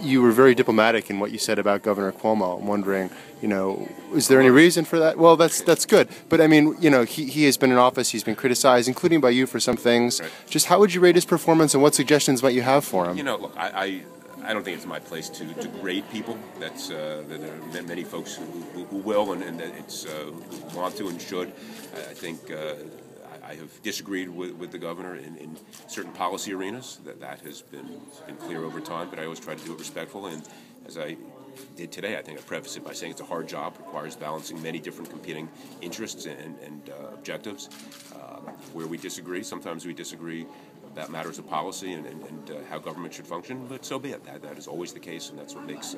you were very diplomatic in what you said about Governor Cuomo. I'm wondering, is there any reason for that? Well, that's good. But I mean, he has been in office. He's been criticized, including by you, for some things. Right. Just how would you rate his performance, and what suggestions might you have for him? Look, I don't think it's my place to grade people. There are many folks who will, and that it's who want to and should. I think I have disagreed with the governor in certain policy arenas. That has been clear over time, but I always try to do it respectfully. And as I did today, I think I preface it by saying it's a hard job, requires balancing many different competing interests and objectives. Where we disagree, sometimes we disagree about matters of policy and how government should function, but so be it. That is always the case, and that's what makes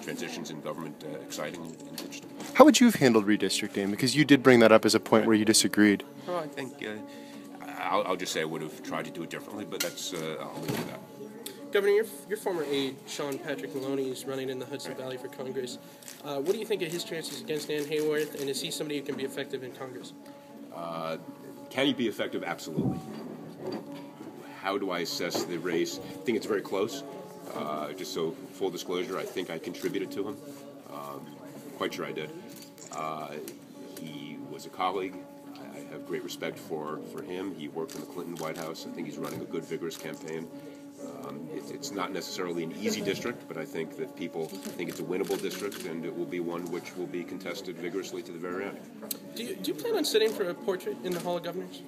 transitions in government exciting and interesting. How would you have handled redistricting? Because you did bring that up as a point where you disagreed. Well, I think I'll just say I would have tried to do it differently, but I'll leave it at that. Governor, your former aide, Sean Patrick Maloney, is running in the Hudson Valley for Congress. What do you think of his chances against Ann Hayworth, and is he somebody who can be effective in Congress? Can he be effective? Absolutely. How do I assess the race? I think it's very close. Just so full disclosure, I think I contributed to him. Quite sure I did. He was a colleague. I have great respect for him. He worked in the Clinton White House. I think he's running a good, vigorous campaign. It's not necessarily an easy district, but I think that people think it's a winnable district, and it will be one which will be contested vigorously to the very end. Do you plan on sitting for a portrait in the Hall of Governors?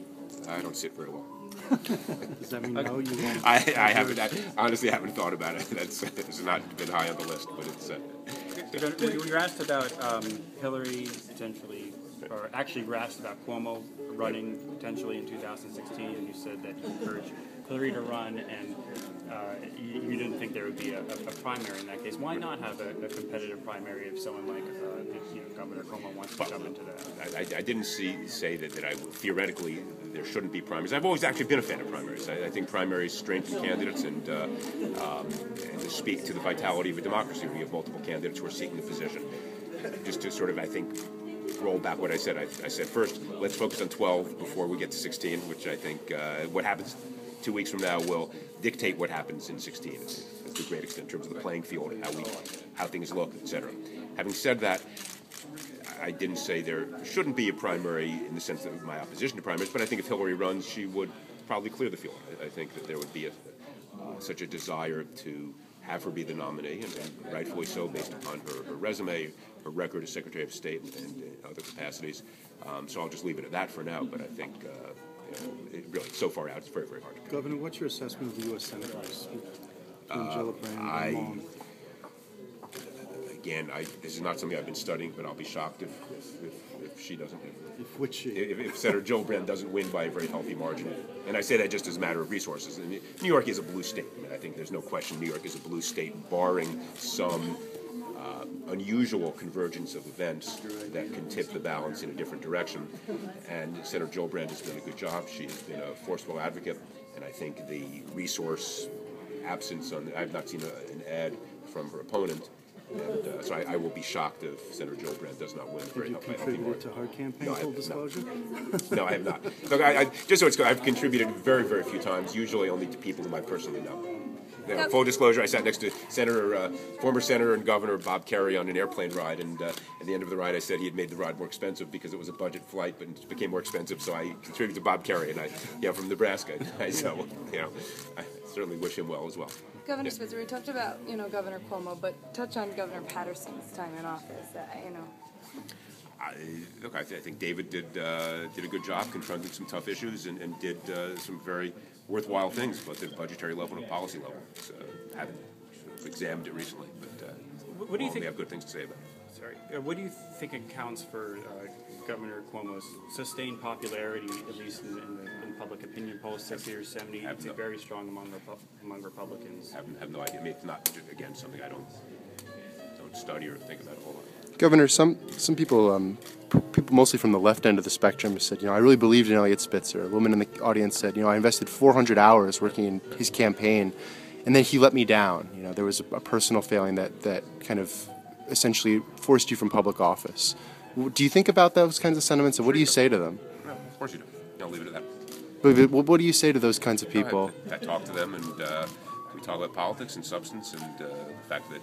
I don't sit very well. Does that mean no, you won't? I haven't. I honestly haven't thought about it. It's not been high on the list, but it's. When you were asked about Hillary potentially, or actually were asked about Cuomo running potentially in 2016, and you said that you encouraged Hillary to run, and you didn't think there would be a primary in that case. Why not have a competitive primary if someone like Governor Cuomo wants to come into that? I didn't say that I theoretically there shouldn't be primaries. I've always actually been a fan of primaries. I think primaries strengthen candidates and to speak to the vitality of a democracy. We have multiple candidates who are seeking a position. Just to sort of, I think, roll back what I said. I said first, let's focus on 12 before we get to 16, which I think what happens 2 weeks from now will dictate what happens in 16 to a great extent in terms of the playing field, how things look, etc. Having said that, I didn't say there shouldn't be a primary in the sense of my opposition to primaries, but I think if Hillary runs, she would probably clear the field. I think that there would be such a desire to have her be the nominee, and rightfully so, based upon her resume, her record as Secretary of State, and other capacities. So I'll just leave it at that for now. But I think it really, so far out, it's very, very hard to Governor, what's your assessment of the U.S. Senate race between Gillibrand and Long? Again, this is not something I've been studying, but I'll be shocked if she doesn't. If Senator Gillibrand doesn't win by a very healthy margin, and I say that just as a matter of resources. And New York is a blue state. I think there's no question New York is a blue state, barring some unusual convergence of events that can tip the balance in a different direction. And Senator Gillibrand has done a good job. She has been a forceful advocate, and I think the resource absence I've not seen an ad from her opponent. And so I will be shocked if Senator Gillibrand does not win. Did you contribute to her campaign, full disclosure? No, I have not. Look, just so it's clear, I've contributed very, very few times, usually only to people whom I personally know. Full disclosure, I sat next to former Senator and Governor Bob Kerrey on an airplane ride, and at the end of the ride I said he had made the ride more expensive because it was a budget flight, but it became more expensive, so I contributed to Bob Kerrey, and from Nebraska. I certainly wish him well as well. Governor Spitzer, we talked about, Governor Cuomo, but touch on Governor Patterson's time in office. I think David did a good job confronting some tough issues and did some very worthwhile things, both at budgetary level and policy level. So, I haven't examined it recently, but what do you think? We have good things to say about it. Sorry, what do you think accounts for Governor Cuomo's sustained popularity, at least in public opinion polls, 60 or 70? It's very strong among Republicans. I have no idea. I mean, it's not, again, something I don't study or think about a whole lot. Governor, some people, people mostly from the left end of the spectrum, said, I really believed in Eliot Spitzer. A woman in the audience said, I invested 400 hours working in his campaign, and then he let me down. There was a personal failing that kind of essentially forced you from public office. Do you think about those kinds of sentiments, and what do you say to them? No, of course you do. I'll leave it at that. But what do you say to those kinds of people? I talk to them, and We talk about politics and substance and the fact that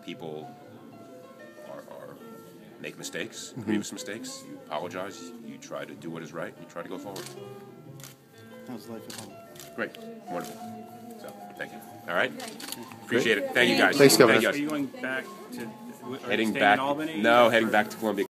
people make mistakes, grievous mistakes. You apologize. You try to do what is right. And you try to go forward. How's life at home? Great, wonderful. So, thank you. All right, appreciate it. Thank you guys. Thanks, Governor. Thank Are you you guys. going back to? Are you Heading staying back. in Albany? No, heading back to Columbia.